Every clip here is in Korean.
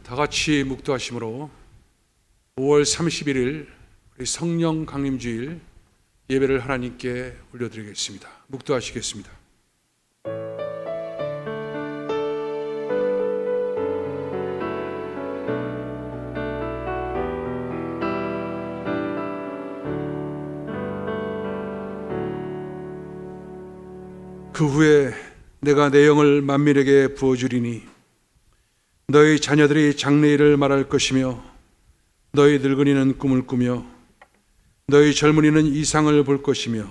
다 같이 묵도하심으로 5월 31일 우리 성령 강림주일 예배를 하나님께 올려드리겠습니다. 묵도하시겠습니다. 그 후에 내가 내 영을 만민에게 부어주리니 너희 자녀들이 장래일을 말할 것이며 너희 늙은이는 꿈을 꾸며 너희 젊은이는 이상을 볼 것이며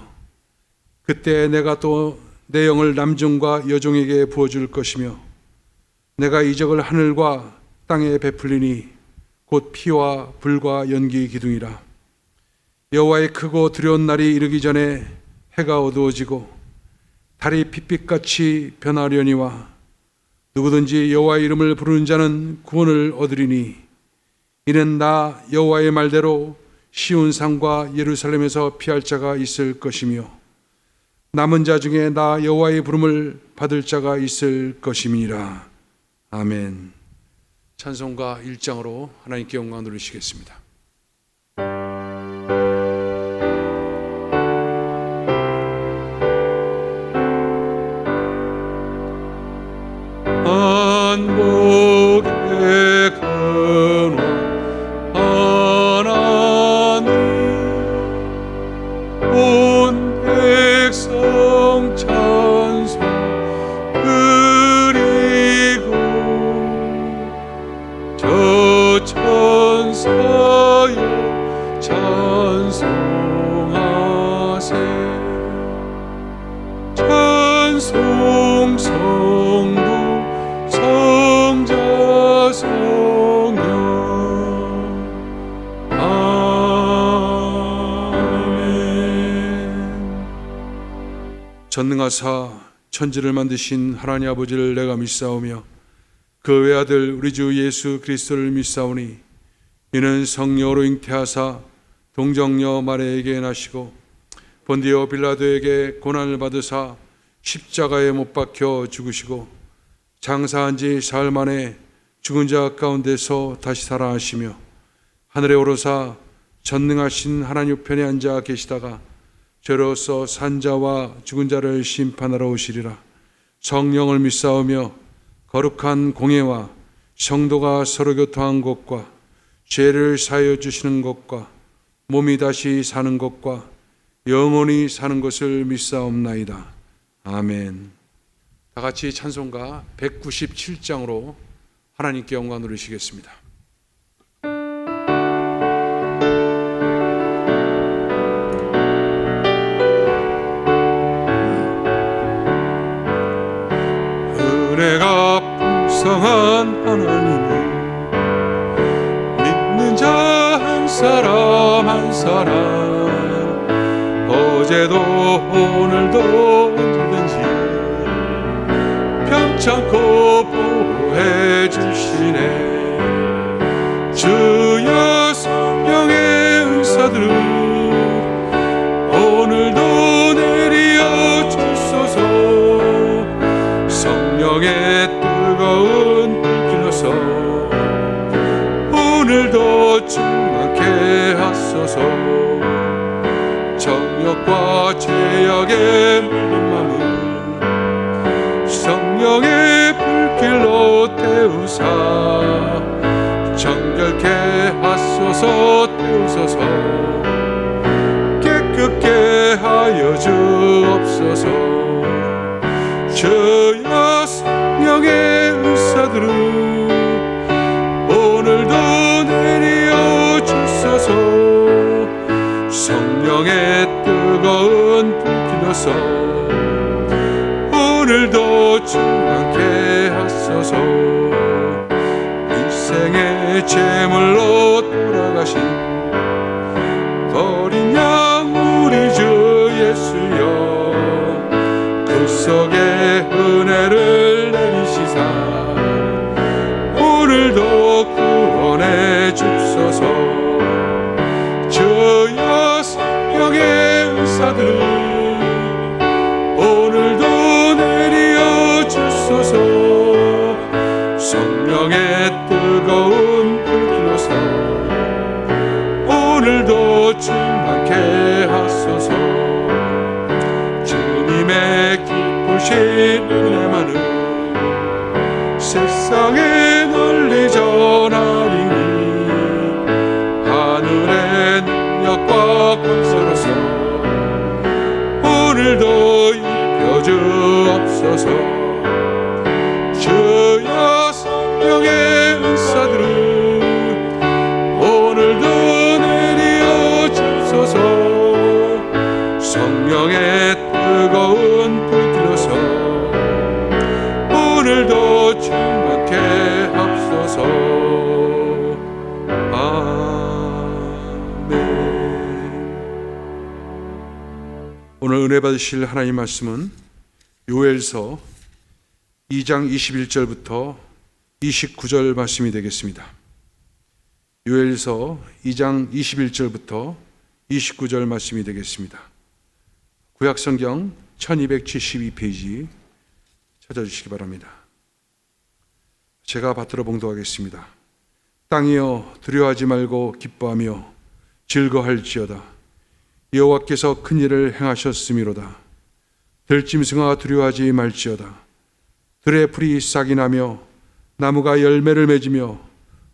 그때 내가 또 내 영을 남종과 여종에게 부어줄 것이며 내가 이적을 하늘과 땅에 베풀리니 곧 피와 불과 연기 기둥이라. 여호와의 크고 두려운 날이 이르기 전에 해가 어두워지고 달이 빛빛같이 변하려니와 누구든지 여호와의 이름을 부르는 자는 구원을 얻으리니 이는 나 여호와의 말대로 시온 산과 예루살렘에서 피할 자가 있을 것이며 남은 자 중에 나 여호와의 부름을 받을 자가 있을 것임이니라. 아멘. 찬송가 1장으로 하나님께 영광 돌리시겠습니다. 안복의 근원 하나님 온 백성 찬송 그리고 저 천사여 찬송하세. 찬송 성부 성자 성령 아멘. 전능하사 천지를 만드신 하나님 아버지를 내가 믿사오며 그 외아들 우리 주 예수 그리스도를 믿사오니 이는 성령으로 잉태하사 동정녀 마리아에게 나시고 본디오 빌라도에게 고난을 받으사 십자가에 못 박혀 죽으시고 장사한 지 사흘 만에 죽은 자 가운데서 다시 살아나시며 하늘에 오르사 전능하신 하나님 우편에 앉아 계시다가 저로서 산자와 죽은 자를 심판하러 오시리라. 성령을 믿사오며 거룩한 공예와 성도가 서로 교통한 것과 죄를 사하여 주시는 것과 몸이 다시 사는 것과 영원히 사는 것을 믿사옵나이다. 아멘. 다 같이 찬송가 197장으로 하나님께 영광 누리시겠습니다. 은혜가 풍성한 하나님을 믿는 자 한 사람 한 사람 어제도 오늘도 언제든지 편찮고 보호해 주시네. 주여 성령의 은사들 오늘도 내려 주소서. 성령의 뜨거운 불길로서 오늘도 충만케 하소서. 정욕과 죄악에 물든 맘은 성령의 불길로 태우사 정결케 하소서. 태우소서. 깨끗게 하여 주옵소서. 주여 성령의 은사들을 오늘도 내려 주소서. 성령의 뜨거운 불길로서 오늘도 충만케 하소서. 일생의 제물로 돌아가신 어린 양 우리 주 예수여 그 속에 은혜를 내리시사 오늘도 구원해 주소서. 주여 성령의 은사들 오늘도 내려 주소서. 성령의 뜨거운 불길로서 오늘도 충만케 하소서. 주님의 기쁘신 은혜만을 세상에 널리 전하리니 하늘의 능력과 권세로서 오늘도 입혀주옵소서. 주여 성령의 은사들을 오늘도 내려 주소서. 성령의 뜨거운 불 들어서 오늘도 충만케 합소서. 아멘. 오늘 은혜 받으실 하나님 말씀은 요엘서 2장 21절부터 29절 말씀이 되겠습니다. 요엘서 2장 21절부터 29절 말씀이 되겠습니다. 구약성경 1272페이지 찾아주시기 바랍니다. 제가 받들어 봉독하겠습니다. 땅이여 두려워하지 말고 기뻐하며 즐거할지어다. 여호와께서 큰 일을 행하셨음이로다. 들짐승아 두려워하지 말지어다. 들의 풀이 싹이 나며 나무가 열매를 맺으며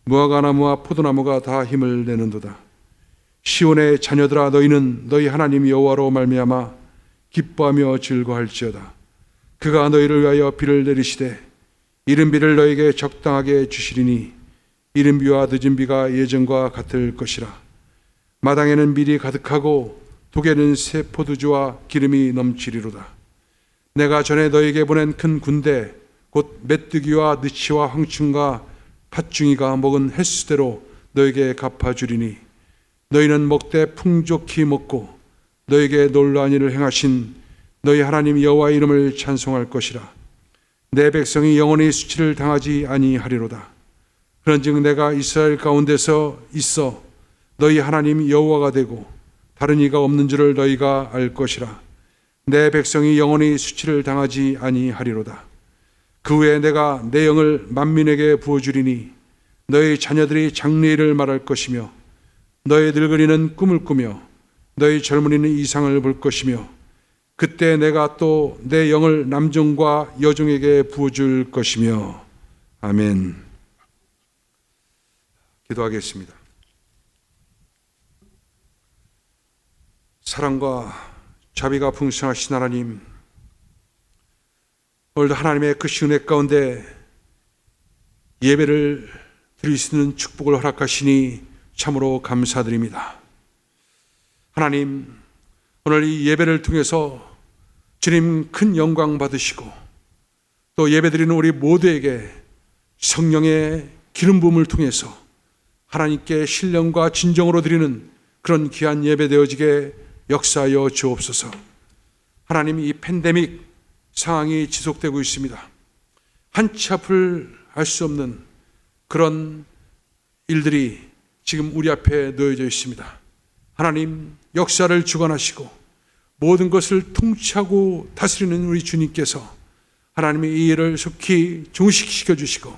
무화과나무와 포도나무가 다 힘을 내는도다. 시온의 자녀들아 너희는 너희 하나님 여호와로 말미암아 기뻐하며 즐거할지어다. 그가 너희를 위하여 비를 내리시되 이른 비를 너희에게 적당하게 주시리니 이른 비와 늦은 비가 예전과 같을 것이라. 마당에는 밀이 가득하고 독에는 새 포도주와 기름이 넘치리로다. 내가 전에 너희에게 보낸 큰 군대 곧 메뚜기와 느치와 황충과 팥중이가 먹은 횟수대로 너희에게 갚아주리니 너희는 먹되 풍족히 먹고 너희에게 놀라운 일을 행하신 너희 하나님 여호와의 이름을 찬송할 것이라. 내 백성이 영원히 수치를 당하지 아니하리로다. 그런즉 내가 이스라엘 가운데서 있어 너희 하나님 여호와가 되고 다른 이가 없는 줄을 너희가 알 것이라. 내 백성이 영원히 수치를 당하지 아니하리로다. 그 후에 내가 내 영을 만민에게 부어주리니 너희 자녀들이 장래일을 말할 것이며 너희 늙은이는 꿈을 꾸며 너희 젊은이는 이상을 볼 것이며 그때 내가 또 내 영을 남종과 여종에게 부어줄 것이며. 아멘. 기도하겠습니다. 사랑과 자비가 풍성하신 하나님, 오늘도 하나님의 크신 은혜 가운데 예배를 드릴 수 있는 축복을 허락하시니 참으로 감사드립니다. 하나님, 오늘 이 예배를 통해서 주님 큰 영광 받으시고 또 예배드리는 우리 모두에게 성령의 기름 부음을 통해서 하나님께 신령과 진정으로 드리는 그런 귀한 예배 되어지게 역사하여 주옵소서. 하나님, 이 팬데믹 상황이 지속되고 있습니다. 한치 앞을 알 수 없는 그런 일들이 지금 우리 앞에 놓여져 있습니다. 하나님, 역사를 주관하시고 모든 것을 통치하고 다스리는 우리 주님께서 하나님의 이 일을 속히 종식시켜 주시고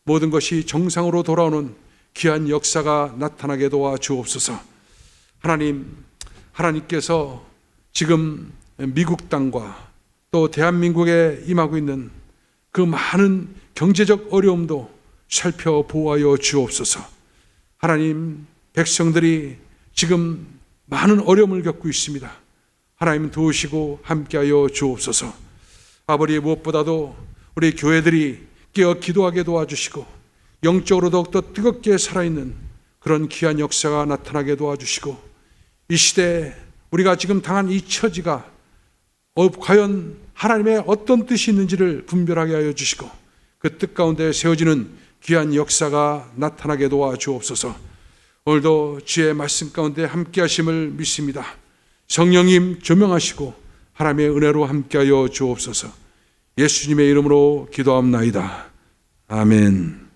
모든 것이 정상으로 돌아오는 귀한 역사가 나타나게 도와 주옵소서. 하나님, 하나님께서 지금 미국 땅과 또 대한민국에 임하고 있는 그 많은 경제적 어려움도 살펴보아여 주옵소서. 하나님, 백성들이 지금 많은 어려움을 겪고 있습니다. 하나님 도우시고 함께하여 주옵소서. 아버지, 무엇보다도 우리 교회들이 깨어 기도하게 도와주시고 영적으로 더욱더 뜨겁게 살아있는 그런 귀한 역사가 나타나게 도와주시고 이 시대에 우리가 지금 당한 이 처지가 과연 하나님의 어떤 뜻이 있는지를 분별하게 하여 주시고 그 뜻 가운데 세워지는 귀한 역사가 나타나게 도와주옵소서. 오늘도 주의 말씀 가운데 함께 하심을 믿습니다. 성령님 조명하시고 하나님의 은혜로 함께하여 주옵소서. 예수님의 이름으로 기도합나이다. 아멘.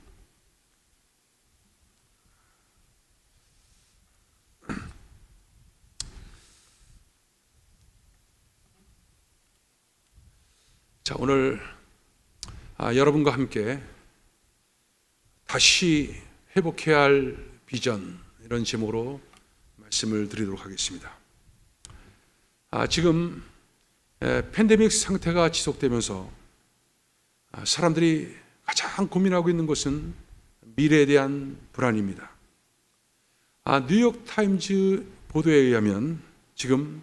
자, 오늘 여러분과 함께 다시 회복해야 할 비전, 이런 제목으로 말씀을 드리도록 하겠습니다. 지금 팬데믹 상태가 지속되면서 사람들이 가장 고민하고 있는 것은 미래에 대한 불안입니다. 뉴욕타임즈 보도에 의하면 지금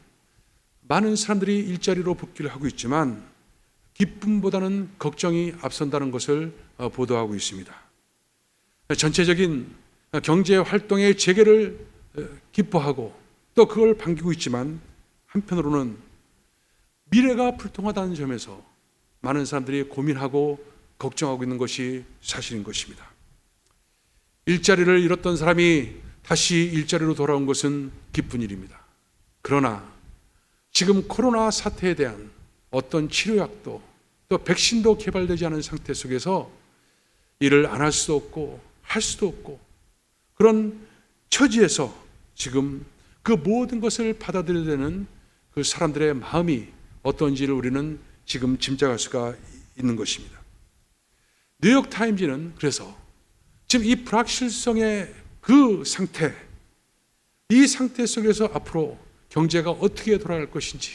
많은 사람들이 일자리로 복귀를 하고 있지만 기쁨보다는 걱정이 앞선다는 것을 보도하고 있습니다. 전체적인 경제 활동의 재개를 기뻐하고 또 그걸 반기고 있지만 한편으로는 미래가 불통하다는 점에서 많은 사람들이 고민하고 걱정하고 있는 것이 사실인 것입니다. 일자리를 잃었던 사람이 다시 일자리로 돌아온 것은 기쁜 일입니다. 그러나 지금 코로나 사태에 대한 어떤 치료약도 또 백신도 개발되지 않은 상태 속에서 일을 안 할 수도 없고 할 수도 없고 그런 처지에서 지금 그 모든 것을 받아들여야 되는 그 사람들의 마음이 어떤지를 우리는 지금 짐작할 수가 있는 것입니다. 뉴욕타임즈는 그래서 지금 이 불확실성의 그 상태, 이 상태 속에서 앞으로 경제가 어떻게 돌아갈 것인지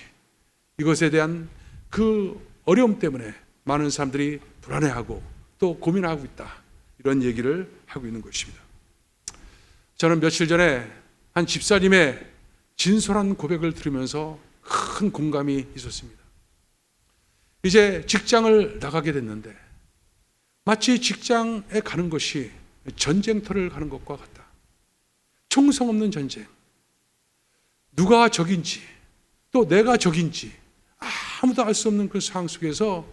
이것에 대한 그 어려움 때문에 많은 사람들이 불안해하고 또 고민하고 있다, 이런 얘기를 하고 있는 것입니다. 저는 며칠 전에 한 집사님의 진솔한 고백을 들으면서 큰 공감이 있었습니다. 이제 직장을 나가게 됐는데 마치 직장에 가는 것이 전쟁터를 가는 것과 같다. 총성 없는 전쟁. 누가 적인지 또 내가 적인지 아무도 알 수 없는 그 상황 속에서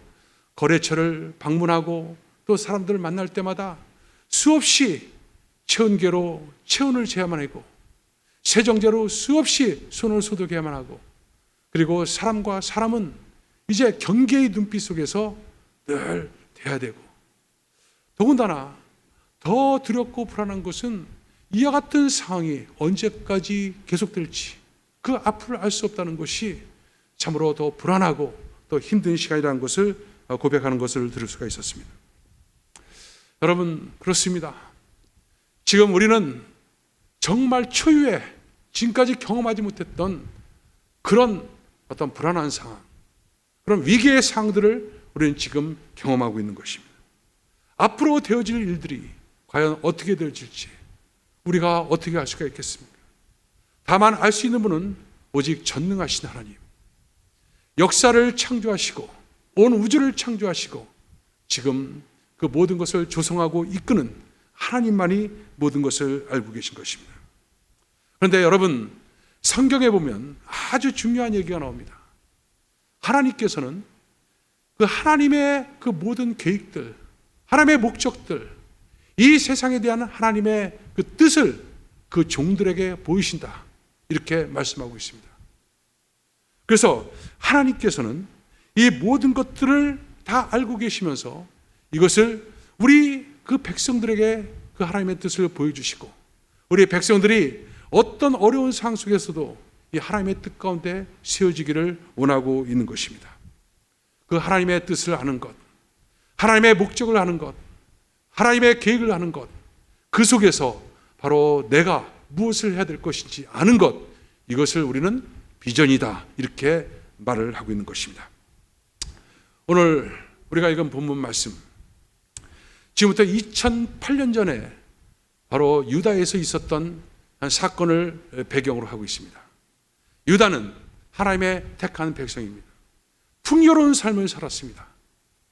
거래처를 방문하고 또 사람들을 만날 때마다 수없이 체온계로 체온을 재야만 하고 세정제로 수없이 손을 소독해야만 하고 그리고 사람과 사람은 이제 경계의 눈빛 속에서 늘 대해야 되고 더군다나 더 두렵고 불안한 것은 이와 같은 상황이 언제까지 계속될지 그 앞을 알 수 없다는 것이 참으로 더 불안하고 또 힘든 시간이라는 것을 고백하는 것을 들을 수가 있었습니다. 여러분, 그렇습니다. 지금 우리는 정말 초유의 지금까지 경험하지 못했던 그런 어떤 불안한 상황, 그런 위기의 상황들을 우리는 지금 경험하고 있는 것입니다. 앞으로 되어질 일들이 과연 어떻게 되어질지 우리가 어떻게 알 수가 있겠습니까? 다만 알 수 있는 분은 오직 전능하신 하나님, 역사를 창조하시고 온 우주를 창조하시고 지금 그 모든 것을 조성하고 이끄는 하나님만이 모든 것을 알고 계신 것입니다. 그런데 여러분, 성경에 보면 아주 중요한 얘기가 나옵니다. 하나님께서는 그 하나님의 그 모든 계획들, 하나님의 목적들, 이 세상에 대한 하나님의 그 뜻을 그 종들에게 보이신다, 이렇게 말씀하고 있습니다. 그래서 하나님께서는 이 모든 것들을 다 알고 계시면서 이것을 우리 그 백성들에게 그 하나님의 뜻을 보여주시고 우리 백성들이 어떤 어려운 상황 속에서도 이 하나님의 뜻 가운데 세워지기를 원하고 있는 것입니다. 그 하나님의 뜻을 아는 것, 하나님의 목적을 아는 것, 하나님의 계획을 아는 것, 그 속에서 바로 내가 무엇을 해야 될 것인지 아는 것, 이것을 우리는 비전이다, 이렇게 말을 하고 있는 것입니다. 오늘 우리가 읽은 본문 말씀, 지금부터 2008년 전에 바로 유다에서 있었던 한 사건을 배경으로 하고 있습니다. 유다는 하나님의 택한 백성입니다. 풍요로운 삶을 살았습니다.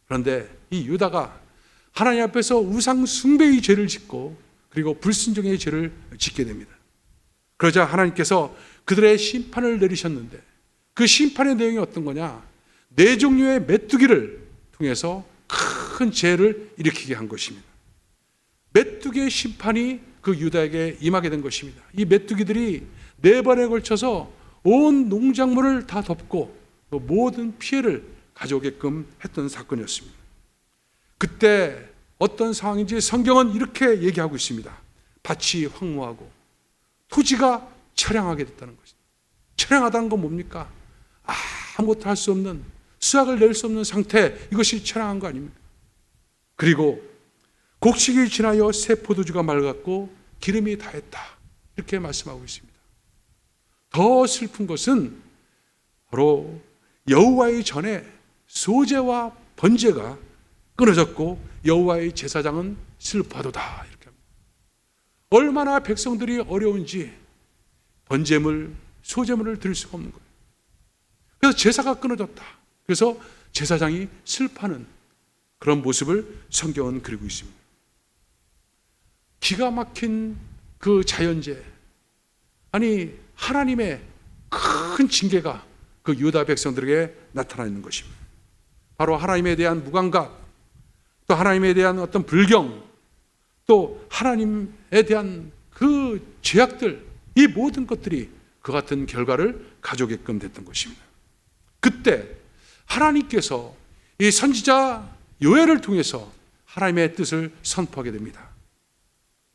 그런데 이 유다가 하나님 앞에서 우상 숭배의 죄를 짓고 그리고 불순종의 죄를 짓게 됩니다. 그러자 하나님께서 그들의 심판을 내리셨는데 그 심판의 내용이 어떤 거냐? 네 종류의 메뚜기를 통해서 큰 죄를 일으키게 한 것입니다. 메뚜기의 심판이 그 유다에게 임하게 된 것입니다. 이 메뚜기들이 4번에 걸쳐서 온 농작물을 다 덮고 또 모든 피해를 가져오게끔 했던 사건이었습니다. 그때 어떤 상황인지 성경은 이렇게 얘기하고 있습니다. 밭이 황무하고 토지가 처량하게 됐다는 것입니다. 처량하다는 건 뭡니까? 아무것도 할 수 없는, 수확을 낼 수 없는 상태, 이것이 처량한 거 아닙니까? 그리고 곡식이 지나여 새 포도주가 맑았고 기름이 다했다, 이렇게 말씀하고 있습니다. 더 슬픈 것은 바로 여호와의 전에 소제와 번제가 끊어졌고 여호와의 제사장은 슬퍼하도다, 이렇게 합니다. 얼마나 백성들이 어려운지 번제물, 소제물을 드릴 수가 없는 거예요. 그래서 제사가 끊어졌다. 그래서 제사장이 슬퍼하는 그런 모습을 성경은 그리고 있습니다. 기가 막힌 그 자연재해, 아니 하나님의 큰 징계가 그 유다 백성들에게 나타나 있는 것입니다. 바로 하나님에 대한 무감각, 또 하나님에 대한 어떤 불경, 또 하나님에 대한 그 죄악들, 이 모든 것들이 그 같은 결과를 가져오게끔 됐던 것입니다. 그때 하나님께서 이 선지자 요엘을 통해서 하나님의 뜻을 선포하게 됩니다.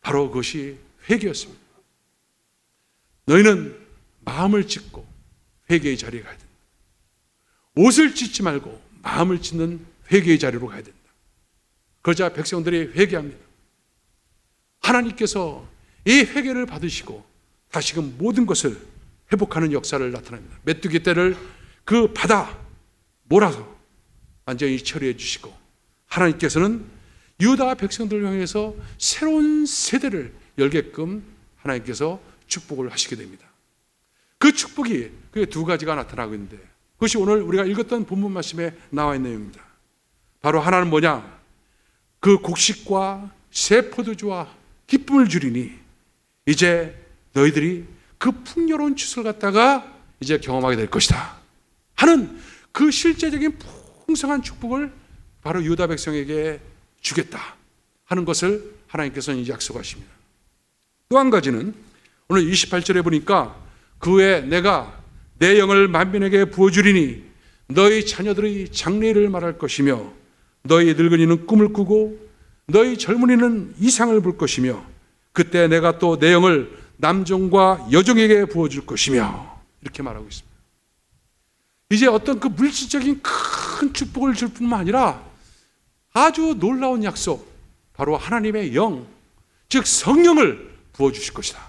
바로 그것이 회개였습니다. 너희는 마음을 찢고 회개의 자리에 가야 된다. 옷을 찢지 말고 마음을 찢는 회개의 자리로 가야 된다. 그러자 백성들이 회개합니다. 하나님께서 이 회개를 받으시고 다시금 모든 것을 회복하는 역사를 나타냅니다. 메뚜기 떼를 그 바다 몰아서 완전히 처리해 주시고, 하나님께서는 유다 백성들을 향해서 새로운 세대를 열게끔 하나님께서 축복을 하시게 됩니다. 그 축복이 그 두 가지가 나타나고 있는데, 그것이 오늘 우리가 읽었던 본문 말씀에 나와 있는 내용입니다. 바로 하나는 뭐냐? 그 곡식과 새 포도주와 기쁨을 주리니 이제 너희들이 그 풍요로운 추수를 갖다가 이제 경험하게 될 것이다 하는 그 실제적인 풍성한 축복을 바로 유다 백성에게 주겠다 하는 것을 하나님께서는 약속하십니다. 또 한 가지는 오늘 28절에 보니까 그 후에 내가 내 영을 만민에게 부어주리니 너희 자녀들의 장래를 말할 것이며 너희 늙은이는 꿈을 꾸고 너희 젊은이는 이상을 볼 것이며 그때 내가 또 내 영을 남종과 여종에게 부어줄 것이며, 이렇게 말하고 있습니다. 이제 어떤 그 물질적인 큰 축복을 줄 뿐만 아니라 아주 놀라운 약속, 바로 하나님의 영, 즉 성령을 부어주실 것이다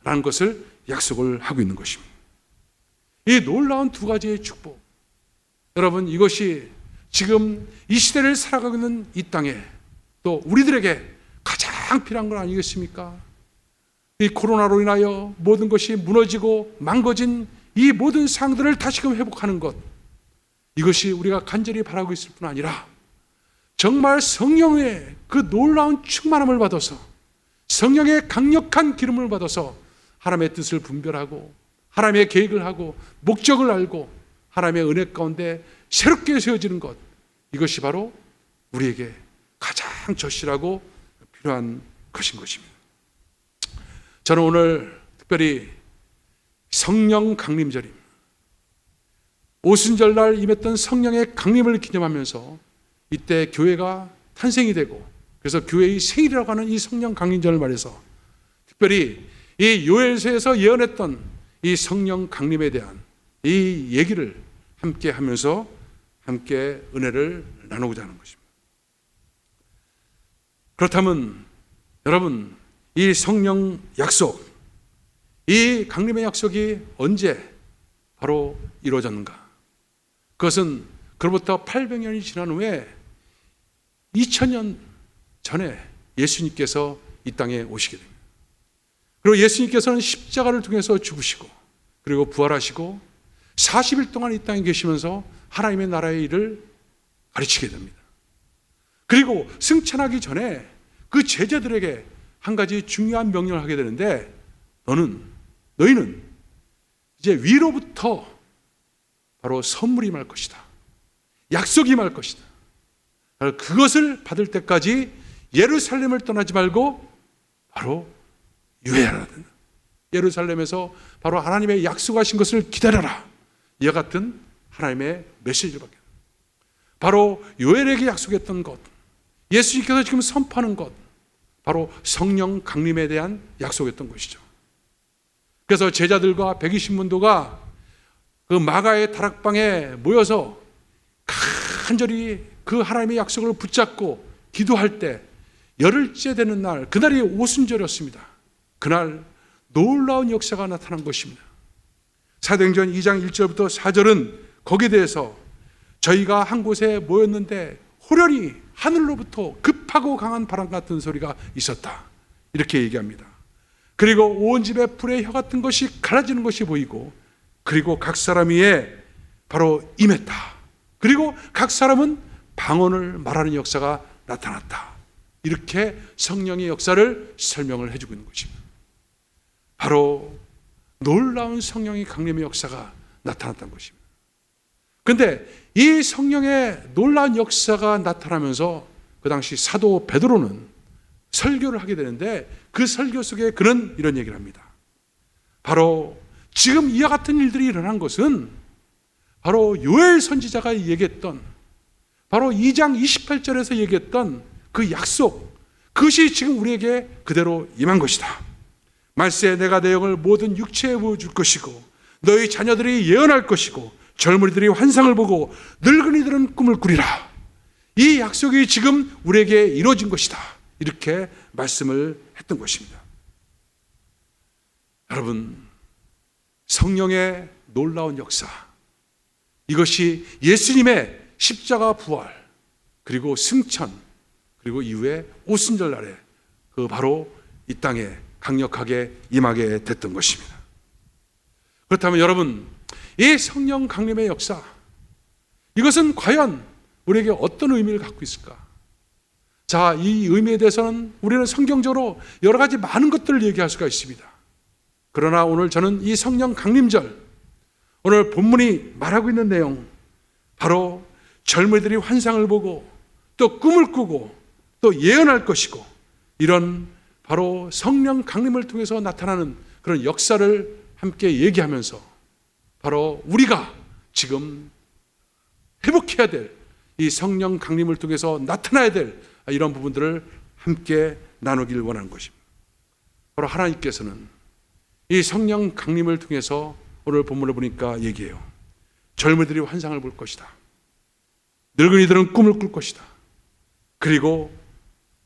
라는 것을 약속을 하고 있는 것입니다. 이 놀라운 두 가지의 축복, 여러분, 이것이 지금 이 시대를 살아가고 있는 이 땅에 또 우리들에게 가장 필요한 건 아니겠습니까? 이 코로나로 인하여 모든 것이 무너지고 망가진 이 모든 상황들을 다시금 회복하는 것, 이것이 우리가 간절히 바라고 있을 뿐 아니라 정말 성령의 그 놀라운 충만함을 받아서, 성령의 강력한 기름을 받아서 하나님의 뜻을 분별하고 하나님의 계획을 하고 목적을 알고 하나님의 은혜 가운데 새롭게 세워지는 것, 이것이 바로 우리에게 가장 절실하고 필요한 것인 것입니다. 저는 오늘 특별히 성령 강림절입니다. 오순절날 임했던 성령의 강림을 기념하면서 이때 교회가 탄생이 되고, 그래서 교회의 생일이라고 하는 이 성령 강림절을 말해서 특별히 이 요엘서에서 예언했던 이 성령 강림에 대한 이 얘기를 함께 하면서 함께 은혜를 나누고자 하는 것입니다. 그렇다면 여러분, 이 성령 약속, 이 강림의 약속이 언제 바로 이루어졌는가? 그것은 그로부터 800년이 지난 후에 2000년 전에 예수님께서 이 땅에 오시게 됩니다. 그리고 예수님께서는 십자가를 통해서 죽으시고 그리고 부활하시고 40일 동안 이 땅에 계시면서 하나님의 나라의 일을 가르치게 됩니다. 그리고 승천하기 전에 그 제자들에게 한 가지 중요한 명령을 하게 되는데, 너희는 이제 위로부터 바로 선물이 임할 것이다. 약속이 임할 것이다. 그것을 받을 때까지 예루살렘을 떠나지 말고 바로 유예하라. 예루살렘에서 바로 하나님의 약속하신 것을 기다려라. 이와 같은 하나님의 메시지를 받게 됩니다. 바로 요엘에게 약속했던 것, 예수님께서 지금 선포하는 것, 바로 성령 강림에 대한 약속이었던 것이죠. 그래서 제자들과 120문도가 그 마가의 다락방에 모여서 간절히 그 하나님의 약속을 붙잡고 기도할 때 열흘째 되는 날, 그날이 오순절이었습니다. 그날 놀라운 역사가 나타난 것입니다. 사도행전 2장 1절부터 4절은 거기에 대해서 저희가 한 곳에 모였는데 호련히 하늘로부터 급하고 강한 바람 같은 소리가 있었다, 이렇게 얘기합니다. 그리고 온 집에 불의 혀 같은 것이 갈라지는 것이 보이고, 그리고 각 사람 위에 바로 임했다. 그리고 각 사람은 방언을 말하는 역사가 나타났다. 이렇게 성령의 역사를 설명을 해주고 있는 것입니다. 바로 놀라운 성령의 강림의 역사가 나타났던 것입니다. 근데 이 성령의 놀라운 역사가 나타나면서 그 당시 사도 베드로는 설교를 하게 되는데 그 설교 속에 그는 이런 얘기를 합니다. 바로 지금 이와 같은 일들이 일어난 것은 바로 요엘 선지자가 얘기했던 바로 2장 28절에서 얘기했던 그 약속, 그것이 지금 우리에게 그대로 임한 것이다. 말세 내가 내 영을 모든 육체에 부어줄 것이고 너희 자녀들이 예언할 것이고 젊은이들이 환상을 보고 늙은이들은 꿈을 꾸리라. 이 약속이 지금 우리에게 이루어진 것이다. 이렇게 말씀을 했던 것입니다. 여러분, 성령의 놀라운 역사, 이것이 예수님의 십자가 부활 그리고 승천 그리고 이후에 오순절 날에 그 바로 이 땅에 강력하게 임하게 됐던 것입니다. 그렇다면 여러분, 이 성령 강림의 역사, 이것은 과연 우리에게 어떤 의미를 갖고 있을까? 자, 이 의미에 대해서는 우리는 성경적으로 여러 가지 많은 것들을 얘기할 수가 있습니다. 그러나 오늘 저는 이 성령 강림절, 오늘 본문이 말하고 있는 내용, 바로 젊은이들이 환상을 보고 또 꿈을 꾸고 또 예언할 것이고 이런 바로 성령 강림을 통해서 나타나는 그런 역사를 함께 얘기하면서 바로 우리가 지금 회복해야 될 이 성령 강림을 통해서 나타나야 될 이런 부분들을 함께 나누길 원하는 것입니다. 바로 하나님께서는 이 성령 강림을 통해서 오늘 본문을 보니까 얘기해요. 젊은이들이 환상을 볼 것이다. 늙은이들은 꿈을 꿀 것이다. 그리고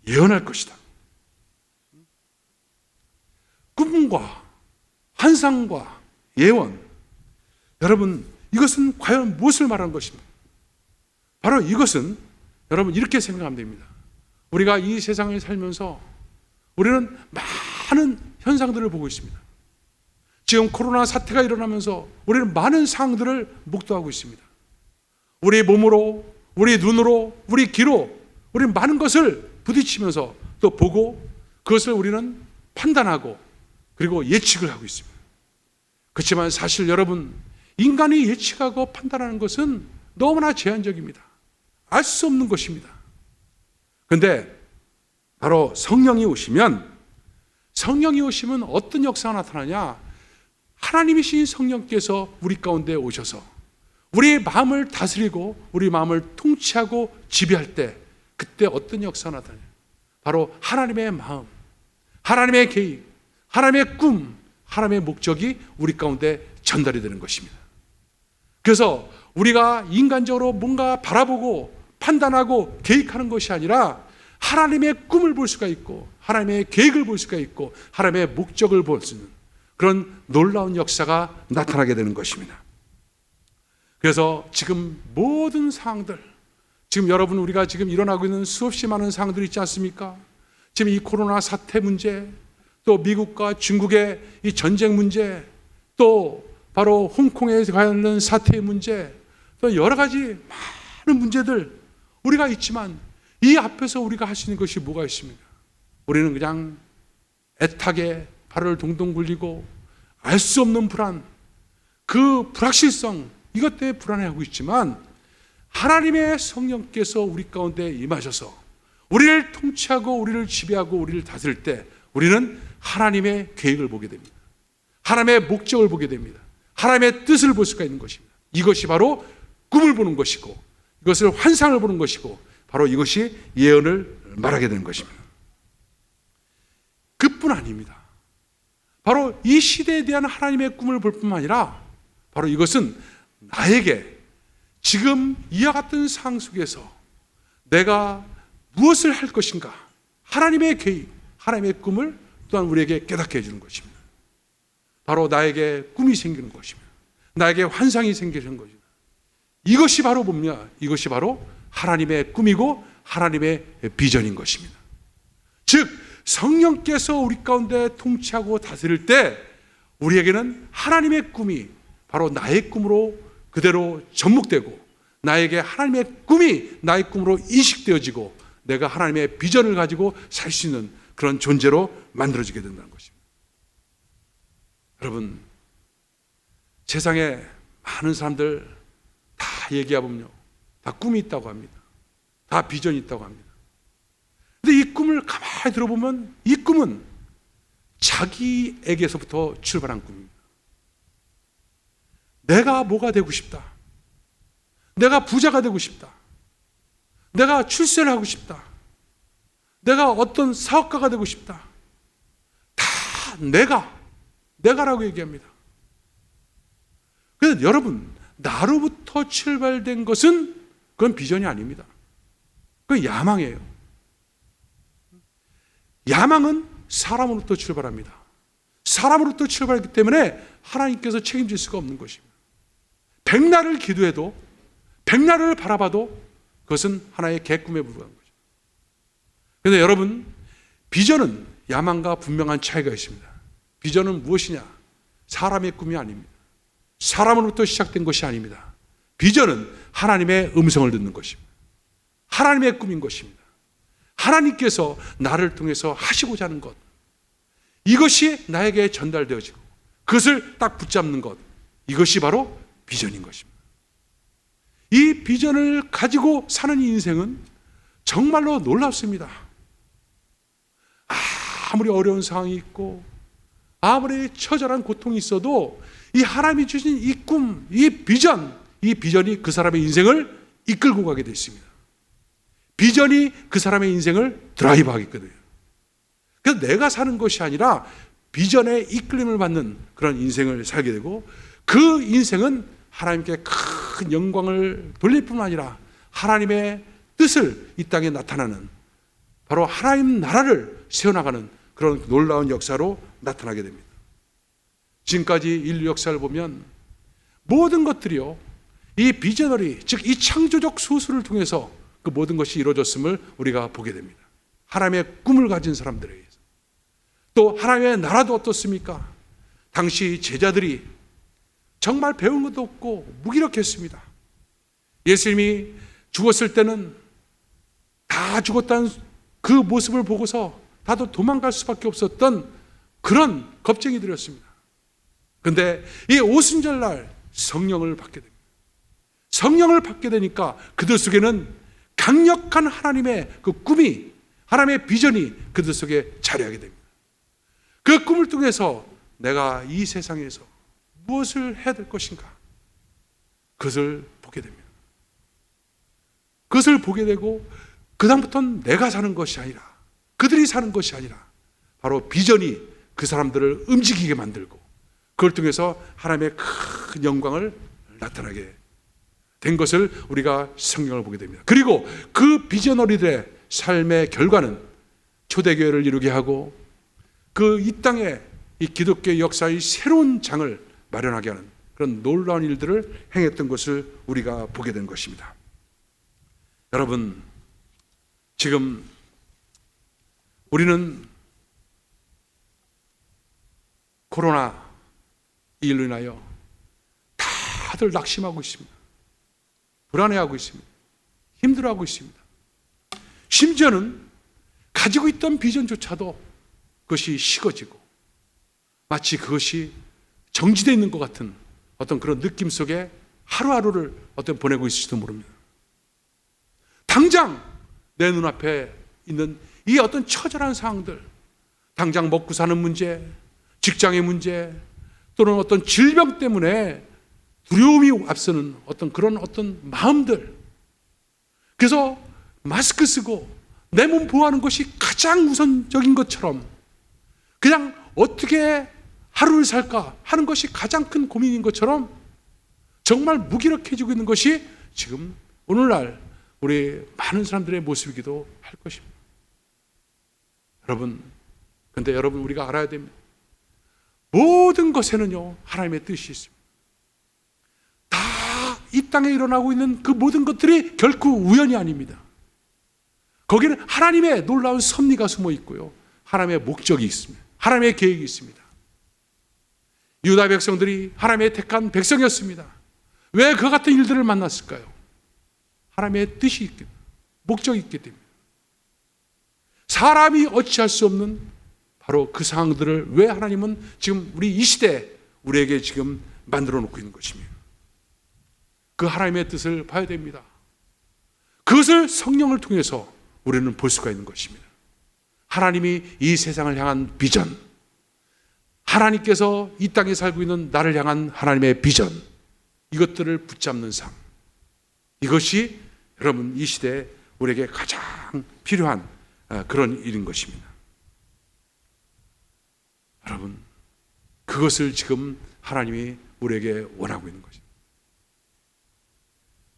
예언할 것이다. 꿈과 환상과 예언, 여러분, 이것은 과연 무엇을 말하는 것입니까? 바로 이것은 여러분 이렇게 생각하면 됩니다. 우리가 이 세상에 살면서 우리는 많은 현상들을 보고 있습니다. 지금 코로나 사태가 일어나면서 우리는 많은 상황들을 목도하고 있습니다. 우리 몸으로, 우리 눈으로, 우리 귀로 우리는 많은 것을 부딪히면서 또 보고 그것을 우리는 판단하고 그리고 예측을 하고 있습니다. 그렇지만 사실 여러분, 인간이 예측하고 판단하는 것은 너무나 제한적입니다. 알 수 없는 것입니다. 그런데 바로 성령이 오시면 어떤 역사가 나타나냐? 하나님이신 성령께서 우리 가운데 오셔서 우리의 마음을 다스리고 우리 마음을 통치하고 지배할 때 그때 어떤 역사가 나타나냐? 바로 하나님의 마음, 하나님의 계획, 하나님의 꿈, 하나님의 목적이 우리 가운데 전달이 되는 것입니다. 그래서 우리가 인간적으로 뭔가 바라보고 판단하고 계획하는 것이 아니라 하나님의 꿈을 볼 수가 있고 하나님의 계획을 볼 수가 있고 하나님의 목적을 볼 수 있는 그런 놀라운 역사가 나타나게 되는 것입니다. 그래서 지금 모든 상황들, 지금 여러분 우리가 지금 일어나고 있는 수없이 많은 상황들이 있지 않습니까? 지금 이 코로나 사태 문제, 또 미국과 중국의 이 전쟁 문제, 또 바로 홍콩에 관련 사태의 문제, 또 여러 가지 많은 문제들 우리가 있지만 이 앞에서 우리가 할 수 있는 것이 뭐가 있습니까? 우리는 그냥 애타게 발을 동동 굴리고 알 수 없는 불안, 그 불확실성, 이것 때문에 불안해하고 있지만 하나님의 성령께서 우리 가운데 임하셔서 우리를 통치하고 우리를 지배하고 우리를 다스릴 때 우리는 하나님의 계획을 보게 됩니다. 하나님의 목적을 보게 됩니다. 하나님의 뜻을 볼 수가 있는 것입니다. 이것이 바로 꿈을 보는 것이고 이것을 환상을 보는 것이고 바로 이것이 예언을 말하게 되는 것입니다. 그뿐 아닙니다. 바로 이 시대에 대한 하나님의 꿈을 볼 뿐만 아니라 바로 이것은 나에게 지금 이와 같은 상황 속에서 내가 무엇을 할 것인가, 하나님의 계획, 하나님의 꿈을 또한 우리에게 깨닫게 해주는 것입니다. 바로 나에게 꿈이 생기는 것입니다. 나에게 환상이 생기는 것입니다. 이것이 바로 뭡니까? 이것이 바로 하나님의 꿈이고 하나님의 비전인 것입니다. 즉 성령께서 우리 가운데 통치하고 다스릴 때 우리에게는 하나님의 꿈이 바로 나의 꿈으로 그대로 접목되고 나에게 하나님의 꿈이 나의 꿈으로 인식되어지고 내가 하나님의 비전을 가지고 살 수 있는 그런 존재로 만들어지게 된다는 것입니다. 여러분, 세상에 많은 사람들 다 얘기해보면요, 다 꿈이 있다고 합니다. 다 비전이 있다고 합니다. 근데 이 꿈을 가만히 들어보면 이 꿈은 자기에게서부터 출발한 꿈입니다. 내가 뭐가 되고 싶다. 내가 부자가 되고 싶다. 내가 출세를 하고 싶다. 내가 어떤 사업가가 되고 싶다. 다 내가라고 얘기합니다. 그래서 여러분, 나로부터 출발된 것은 그건 비전이 아닙니다. 그건 야망이에요. 야망은 사람으로부터 출발합니다. 사람으로부터 출발했기 때문에 하나님께서 책임질 수가 없는 것입니다. 백날을 기도해도, 백날을 바라봐도 그것은 하나의 개꿈에 불과한 거죠. 그런데 여러분, 비전은 야망과 분명한 차이가 있습니다. 비전은 무엇이냐? 사람의 꿈이 아닙니다. 사람으로부터 시작된 것이 아닙니다. 비전은 하나님의 음성을 듣는 것입니다. 하나님의 꿈인 것입니다. 하나님께서 나를 통해서 하시고자 하는 것, 이것이 나에게 전달되어지고 그것을 딱 붙잡는 것, 이것이 바로 비전인 것입니다. 이 비전을 가지고 사는 인생은 정말로 놀랍습니다. 아무리 어려운 상황이 있고 아무리 처절한 고통이 있어도 이 하나님이 주신 이 꿈, 이 비전이 그 사람의 인생을 이끌고 가게 되어 있습니다. 비전이 그 사람의 인생을 드라이브하겠거든요. 그래서 내가 사는 것이 아니라 비전에 이끌림을 받는 그런 인생을 살게 되고, 그 인생은 하나님께 큰 영광을 돌릴 뿐만 아니라 하나님의 뜻을 이 땅에 나타나는, 바로 하나님 나라를 세워나가는 그런 놀라운 역사로 나타나게 됩니다. 지금까지 인류 역사를 보면 모든 것들이요, 이 비저너리, 즉 이 창조적 소수를 통해서 그 모든 것이 이루어졌음을 우리가 보게 됩니다. 하나님의 꿈을 가진 사람들에 의해서. 또 하나님의 나라도 어떻습니까? 당시 제자들이 정말 배운 것도 없고 무기력했습니다. 예수님이 죽었을 때는 다 죽었다는 그 모습을 보고서 다들 도망갈 수밖에 없었던 그런 겁쟁이들이었습니다. 그런데 이 오순절날 성령을 받게 됩니다. 성령을 받게 되니까 그들 속에는 강력한 하나님의 그 꿈이, 하나님의 비전이 그들 속에 자리하게 됩니다. 그 꿈을 통해서 내가 이 세상에서 무엇을 해야 될 것인가, 그것을 보게 됩니다. 그것을 보게 되고 그 다음부터는 내가 사는 것이 아니라, 그들이 사는 것이 아니라 바로 비전이 그 사람들을 움직이게 만들고 그걸 통해서 하나님의 큰 영광을 나타나게 된 것을 우리가 성경을 보게 됩니다. 그리고 그 비전어리들의 삶의 결과는 초대교회를 이루게 하고 그 이 땅에 이 기독교 역사의 새로운 장을 마련하게 하는 그런 놀라운 일들을 행했던 것을 우리가 보게 된 것입니다. 여러분, 지금 우리는 코로나 일로 인하여 다들 낙심하고 있습니다. 불안해하고 있습니다. 힘들어하고 있습니다. 심지어는 가지고 있던 비전조차도 그것이 식어지고 마치 그것이 정지되어 있는 것 같은 어떤 그런 느낌 속에 하루하루를 보내고 있을지도 모릅니다. 당장 내 눈앞에 있는 이 어떤 처절한 상황들, 당장 먹고 사는 문제, 직장의 문제, 또는 어떤 질병 때문에 두려움이 앞서는 그런 마음들, 그래서 마스크 쓰고 내 몸 보호하는 것이 가장 우선적인 것처럼 그냥 어떻게 하루를 살까 하는 것이 가장 큰 고민인 것처럼 정말 무기력해지고 있는 것이 지금 오늘날 우리 많은 사람들의 모습이기도 할 것입니다. 그런데 여러분, 우리가 알아야 됩니다. 모든 것에는요, 하나님의 뜻이 있습니다. 다 이 땅에 일어나고 있는 그 모든 것들이 결코 우연이 아닙니다. 거기는 하나님의 놀라운 섭리가 숨어 있고요, 하나님의 목적이 있습니다. 하나님의 계획이 있습니다. 유다 백성들이 하나님의 택한 백성이었습니다. 왜 그 같은 일들을 만났을까요? 하나님의 뜻이 있기, 목적이 있기 때문에. 사람이 어찌할 수 없는 바로 그 상황들을 왜 하나님은 지금 우리 이 시대에 우리에게 지금 만들어 놓고 있는 것입니다. 그 하나님의 뜻을 봐야 됩니다. 그것을 성령을 통해서 우리는 볼 수가 있는 것입니다. 하나님이 이 세상을 향한 비전, 하나님께서 이 땅에 살고 있는 나를 향한 하나님의 비전, 이것들을 붙잡는 삶, 이것이 여러분 이 시대에 우리에게 가장 필요한 그런 일인 것입니다. 여러분, 그것을 지금 하나님이 우리에게 원하고 있는 것입니다.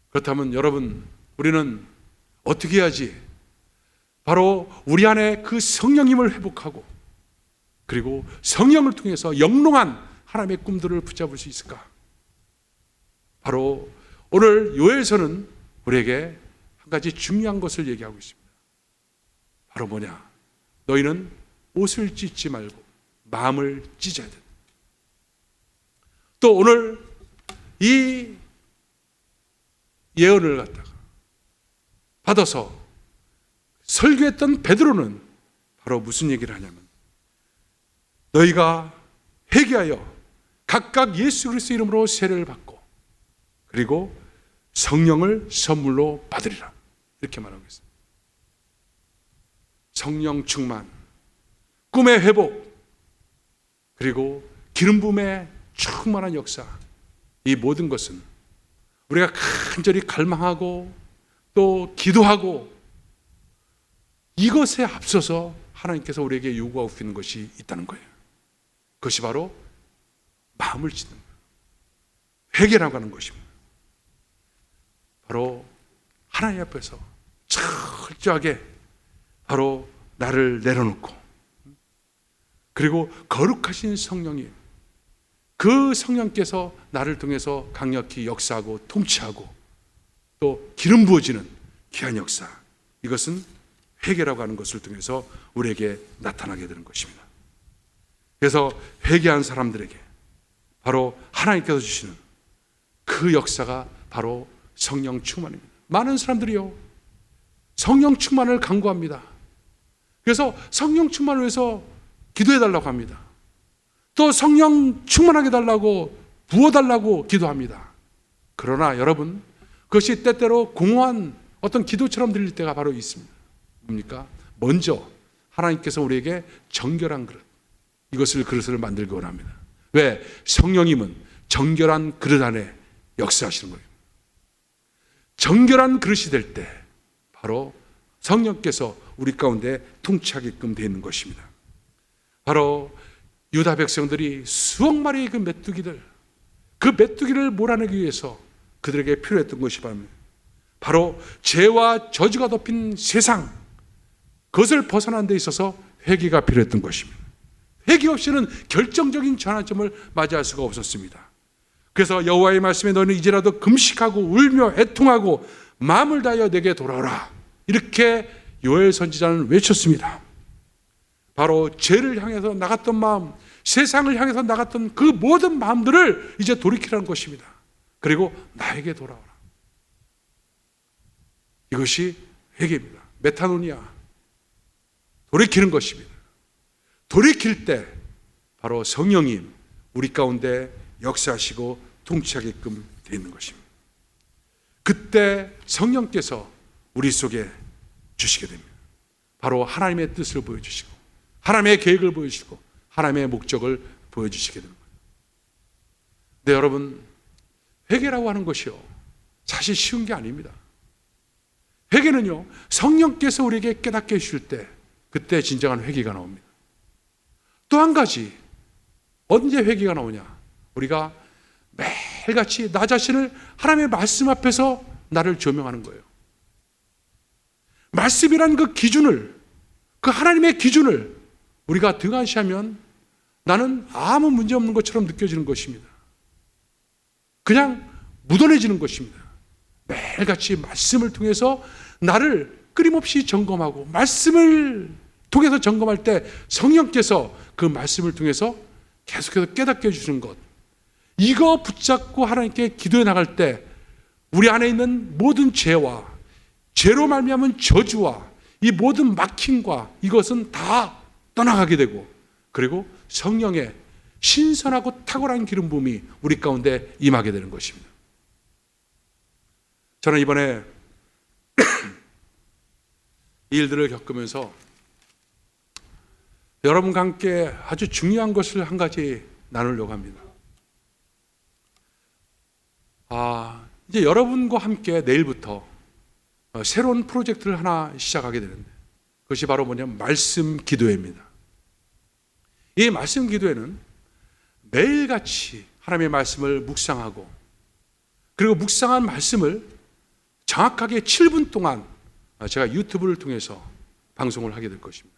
그렇다면 여러분, 우리는 어떻게 해야지 바로 우리 안에 그 성령님을 회복하고 그리고 성령을 통해서 영롱한 하나님의 꿈들을 붙잡을 수 있을까? 바로 오늘 요엘서는 우리에게 한 가지 중요한 것을 얘기하고 있습니다. 바로 뭐냐? 너희는 옷을 찢지 말고 마음을 찢어야 된다. 또 오늘 이 예언을 갖다가 받아서 설교했던 베드로는 바로 무슨 얘기를 하냐면, 너희가 회개하여 각각 예수 그리스도 이름으로 세례를 받고 그리고 성령을 선물로 받으리라, 이렇게 말하고 있습니다. 성령 충만, 꿈의 회복, 그리고 기름 부음의 충만한 역사, 이 모든 것은 우리가 간절히 갈망하고 또 기도하고 이것에 앞서서 하나님께서 우리에게 요구하고 있는 것이 있다는 거예요. 그것이 바로 마음을 찢는 거예요. 회개라고 하는 것입니다. 바로 하나님 앞에서 철저하게 바로 나를 내려놓고 그리고 거룩하신 성령님, 그 성령께서 나를 통해서 강력히 역사하고 통치하고 또 기름 부어지는 귀한 역사, 이것은 회개라고 하는 것을 통해서 우리에게 나타나게 되는 것입니다. 그래서 회개한 사람들에게 바로 하나님께서 주시는 그 역사가 바로 성령 충만입니다. 많은 사람들이요, 성령 충만을 간구합니다. 그래서 성령 충만을 위해서 기도해달라고 합니다. 또 성령 충만하게 달라고 부어달라고 기도합니다. 그러나 여러분, 그것이 때때로 공허한 어떤 기도처럼 들릴 때가 바로 있습니다. 뭡니까? 먼저 하나님께서 우리에게 정결한 그릇, 이것을 그릇을 만들기 원합니다. 왜? 성령님은 정결한 그릇 안에 역사하시는 거예요. 정결한 그릇이 될 때 바로 성령께서 우리 가운데 통치하게끔 되어 있는 것입니다. 바로 유다 백성들이 수억 마리의 그 메뚜기들, 그 메뚜기를 몰아내기 위해서 그들에게 필요했던 것이 바로 죄와 저주가 덮인 세상, 그것을 벗어난 데 있어서 회개가 필요했던 것입니다. 회개 없이는 결정적인 전환점을 맞이할 수가 없었습니다. 그래서 여호와의 말씀에 너는 이제라도 금식하고 울며 애통하고 마음을 다하여 내게 돌아오라, 이렇게 요엘 선지자는 외쳤습니다. 바로 죄를 향해서 나갔던 마음, 세상을 향해서 나갔던 그 모든 마음들을 이제 돌이키라는 것입니다. 그리고 나에게 돌아오라. 이것이 회개입니다. 메타노니아, 돌이키는 것입니다. 돌이킬 때 바로 성령님 우리 가운데 역사하시고 통치하게끔 되어 있는 것입니다. 그때 성령께서 우리 속에 주시게 됩니다. 바로 하나님의 뜻을 보여주시고 하나님의 계획을 보여주시고 하나님의 목적을 보여주시게 되는 거예요. 네, 여러분, 회개라고 하는 것이요, 사실 쉬운 게 아닙니다. 회개는요, 성령께서 우리에게 깨닫게 해주실 때 그때 진정한 회개가 나옵니다. 또 한 가지, 언제 회개가 나오냐? 우리가 매일같이 나 자신을 하나님의 말씀 앞에서 나를 조명하는 거예요. 말씀이란 그 기준을, 그 하나님의 기준을 우리가 등한시하면 나는 아무 문제 없는 것처럼 느껴지는 것입니다. 그냥 묻어내지는 것입니다. 매일같이 말씀을 통해서 나를 끊임없이 점검하고 말씀을 통해서 점검할 때 성령께서 그 말씀을 통해서 계속해서 깨닫게 해주시는 것, 이거 붙잡고 하나님께 기도해 나갈 때 우리 안에 있는 모든 죄와 죄로 말미암은 저주와 이 모든 막힘과 이것은 다 떠나가게 되고, 그리고 성령의 신선하고 탁월한 기름 부음이 우리 가운데 임하게 되는 것입니다. 저는 이번에 이 일들을 겪으면서 여러분과 함께 아주 중요한 것을 한 가지 나누려고 합니다. 이제 여러분과 함께 내일부터 새로운 프로젝트를 하나 시작하게 되는데, 그것이 바로 뭐냐면 말씀 기도회입니다. 이 말씀 기도회는 매일같이 하나님의 말씀을 묵상하고, 그리고 묵상한 말씀을 정확하게 7분 동안 제가 유튜브를 통해서 방송을 하게 될 것입니다.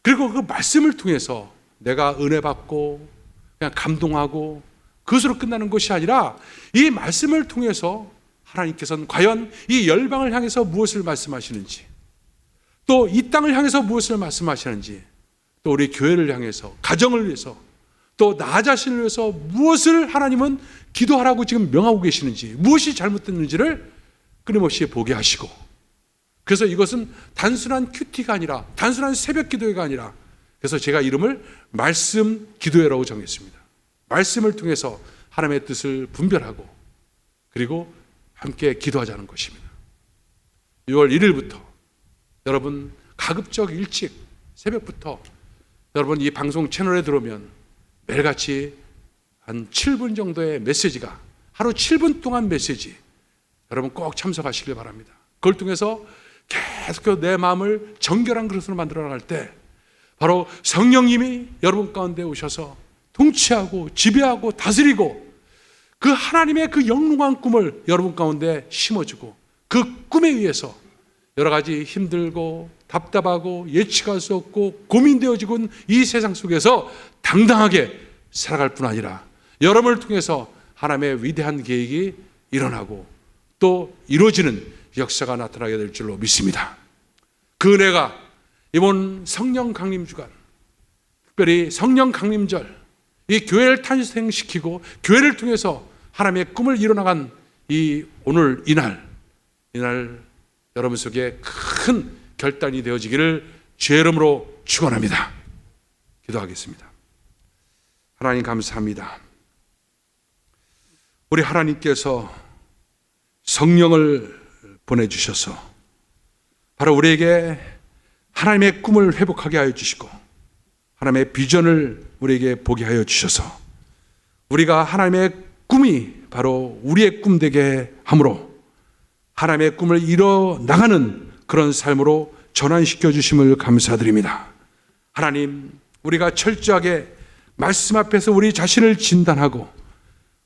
그리고 그 말씀을 통해서 내가 은혜 받고 그냥 감동하고 그것으로 끝나는 것이 아니라, 이 말씀을 통해서 하나님께서는 과연 이 열방을 향해서 무엇을 말씀하시는지, 또 이 땅을 향해서 무엇을 말씀하시는지, 또 우리 교회를 향해서, 가정을 위해서, 또 나 자신을 위해서 무엇을 하나님은 기도하라고 지금 명하고 계시는지, 무엇이 잘못됐는지를 끊임없이 보게 하시고, 그래서 이것은 단순한 큐티가 아니라, 단순한 새벽 기도회가 아니라, 그래서 제가 이름을 말씀 기도회라고 정했습니다. 말씀을 통해서 하나님의 뜻을 분별하고, 그리고 함께 기도하자는 것입니다. 6월 1일부터 여러분 가급적 일찍 새벽부터 여러분 이 방송 채널에 들어오면 매일같이 한 7분 정도의 메시지가, 하루 7분 동안 메시지, 여러분 꼭 참석하시길 바랍니다. 그걸 통해서 계속 내 마음을 정결한 그릇으로 만들어 나갈 때 바로 성령님이 여러분 가운데 오셔서 통치하고 지배하고 다스리고, 그 하나님의 그 영롱한 꿈을 여러분 가운데 심어주고, 그 꿈에 의해서 여러 가지 힘들고 답답하고 예측할 수 없고 고민되어지고 있는 이 세상 속에서 당당하게 살아갈 뿐 아니라, 여러분을 통해서 하나님의 위대한 계획이 일어나고 또 이루어지는 역사가 나타나게 될 줄로 믿습니다. 그 은혜가 이번 성령 강림 주간, 특별히 성령 강림절, 이 교회를 탄생시키고 교회를 통해서 하나님의 꿈을 이뤄나간 이 오늘 이날 여러분 속에 큰 결단이 되어지기를 주의 이름으로 축원합니다. 기도하겠습니다. 하나님 감사합니다. 우리 하나님께서 성령을 보내주셔서 바로 우리에게 하나님의 꿈을 회복하게 하여 주시고, 하나님의 비전을 우리에게 보게 하여 주셔서 우리가 하나님의 꿈이 바로 우리의 꿈 되게 함으로 하나님의 꿈을 이뤄 나가는 그런 삶으로 전환시켜 주심을 감사드립니다. 하나님, 우리가 철저하게 말씀 앞에서 우리 자신을 진단하고,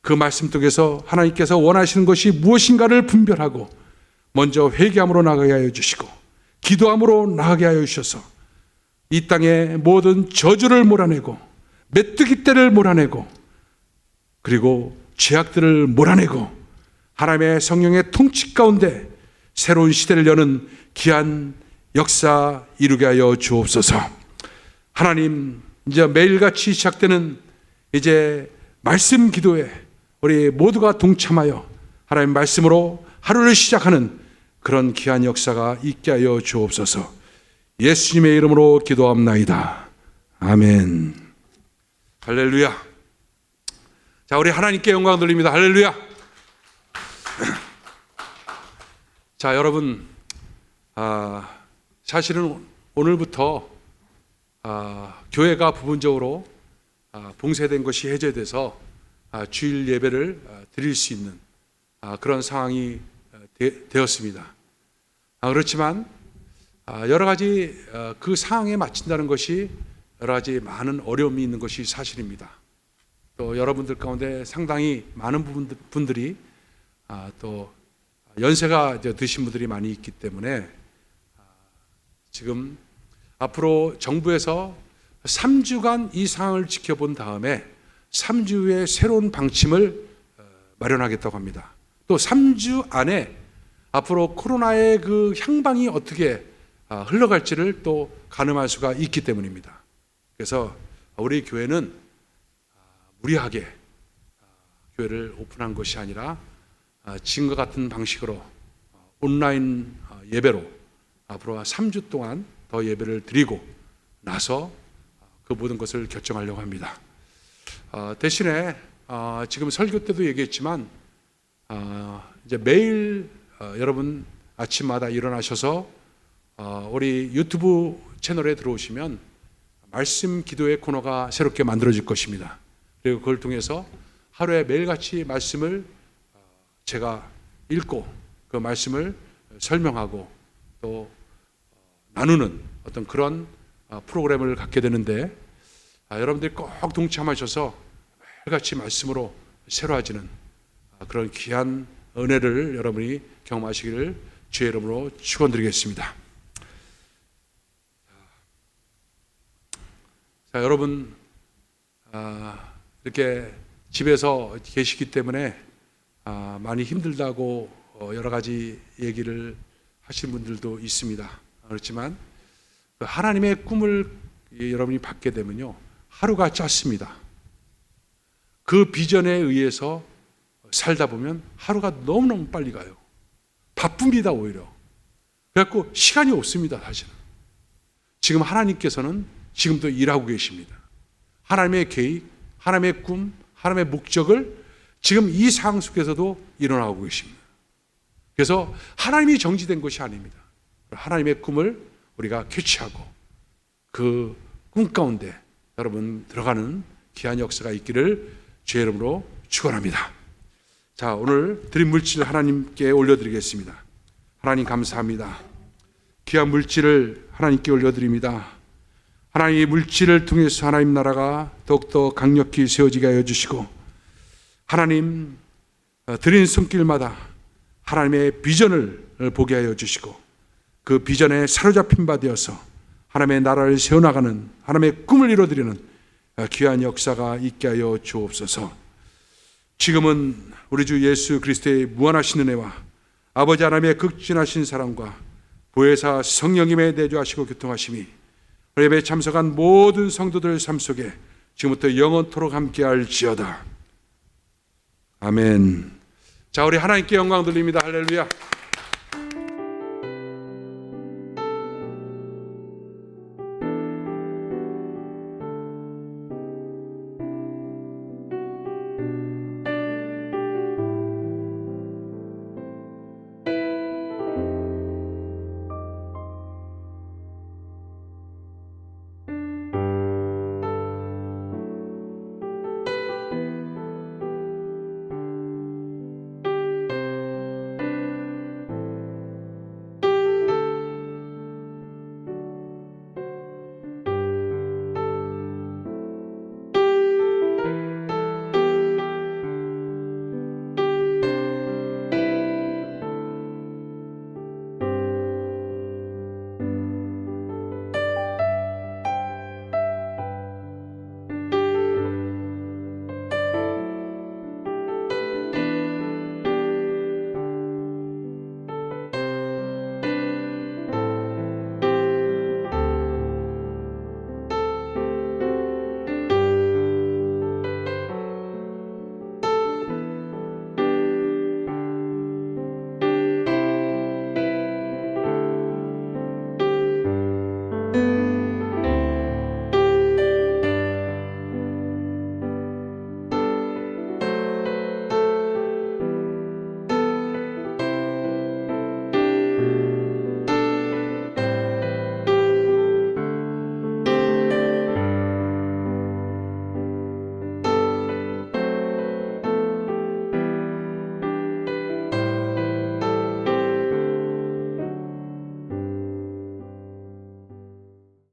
그 말씀 속에서 하나님께서 원하시는 것이 무엇인가를 분별하고 먼저 회개함으로 나가게 하여 주시고 기도함으로 나가게 하여 주셔서 이 땅의 모든 저주를 몰아내고 메뚜기 떼를 몰아내고 그리고 죄악들을 몰아내고 하나님의 성령의 통치 가운데 새로운 시대를 여는 귀한 역사 이루게 하여 주옵소서. 하나님, 이제 매일같이 시작되는 이제 말씀 기도에 우리 모두가 동참하여 하나님 말씀으로 하루를 시작하는 그런 귀한 역사가 있게 하여 주옵소서. 예수님의 이름으로 기도합나이다. 아멘. 할렐루야. 자, 우리 하나님께 영광 돌립니다. 할렐루야. 자, 여러분, 사실은 오늘부터 교회가 부분적으로 봉쇄된 것이 해제돼서 주일 예배를 드릴 수 있는 그런 상황이 되었습니다. 그렇지만 여러 가지 그 상황에 맞춘다는 것이 여러 가지 많은 어려움이 있는 것이 사실입니다. 또 여러분들 가운데 상당히 많은 분들이 또 연세가 드신 분들이 많이 있기 때문에 지금 앞으로 정부에서 3주간 이 상황을 지켜본 다음에 3주 후에 새로운 방침을 마련하겠다고 합니다. 또 3주 안에 앞으로 코로나의 그 향방이 어떻게 흘러갈지를 또 가늠할 수가 있기 때문입니다. 그래서 우리 교회는 무리하게 교회를 오픈한 것이 아니라 지금과 같은 방식으로 온라인 예배로 앞으로 3주 동안 더 예배를 드리고 나서 그 모든 것을 결정하려고 합니다. 대신에 지금 설교 때도 얘기했지만 이제 매일 여러분 아침마다 일어나셔서 우리 유튜브 채널에 들어오시면 말씀 기도의 코너가 새롭게 만들어질 것입니다. 그리고 그걸 통해서 하루에 매일같이 말씀을 제가 읽고 그 말씀을 설명하고 또 나누는 어떤 그런 프로그램을 갖게 되는데 여러분들이 꼭 동참하셔서 매일같이 말씀으로 새로워지는 그런 귀한 은혜를 여러분이 경험하시기를 주의 이름으로 축원드리겠습니다. 자, 여러분 이렇게 집에서 계시기 때문에 많이 힘들다고 여러 가지 얘기를 하신 분들도 있습니다. 그렇지만 하나님의 꿈을 여러분이 받게 되면요, 하루가 짧습니다. 그 비전에 의해서 살다 보면 하루가 너무너무 빨리 가요. 바쁩니다, 오히려. 그래갖고 시간이 없습니다, 사실은. 지금 하나님께서는 지금도 일하고 계십니다. 하나님의 계획, 하나님의 꿈, 하나님의 목적을 지금 이 상황 속에서도 일어나고 계십니다. 그래서 하나님이 정지된 것이 아닙니다. 하나님의 꿈을 우리가 캐치하고 그 꿈 가운데 여러분 들어가는 귀한 역사가 있기를 주의 이름으로 축원합니다. 자, 오늘 드린 물질 하나님께 올려드리겠습니다. 하나님 감사합니다. 귀한 물질을 하나님께 올려드립니다. 하나님의 물질을 통해서 하나님 나라가 더욱더 강력히 세워지게 하여 주시고, 하나님 드린 손길마다 하나님의 비전을 보게 하여 주시고, 그 비전에 사로잡힌 바 되어서 하나님의 나라를 세워나가는, 하나님의 꿈을 이루어드리는 귀한 역사가 있게 하여 주옵소서. 지금은 우리 주 예수 그리스도의 무한하신 은혜와 아버지 하나님의 극진하신 사랑과 보혜사 성령님의 내주하시고 교통하심이 우리 예배에 참석한 모든 성도들 삶 속에 지금부터 영원토록 함께할지어다. 아멘. 자, 우리 하나님께 영광 돌립니다. 할렐루야.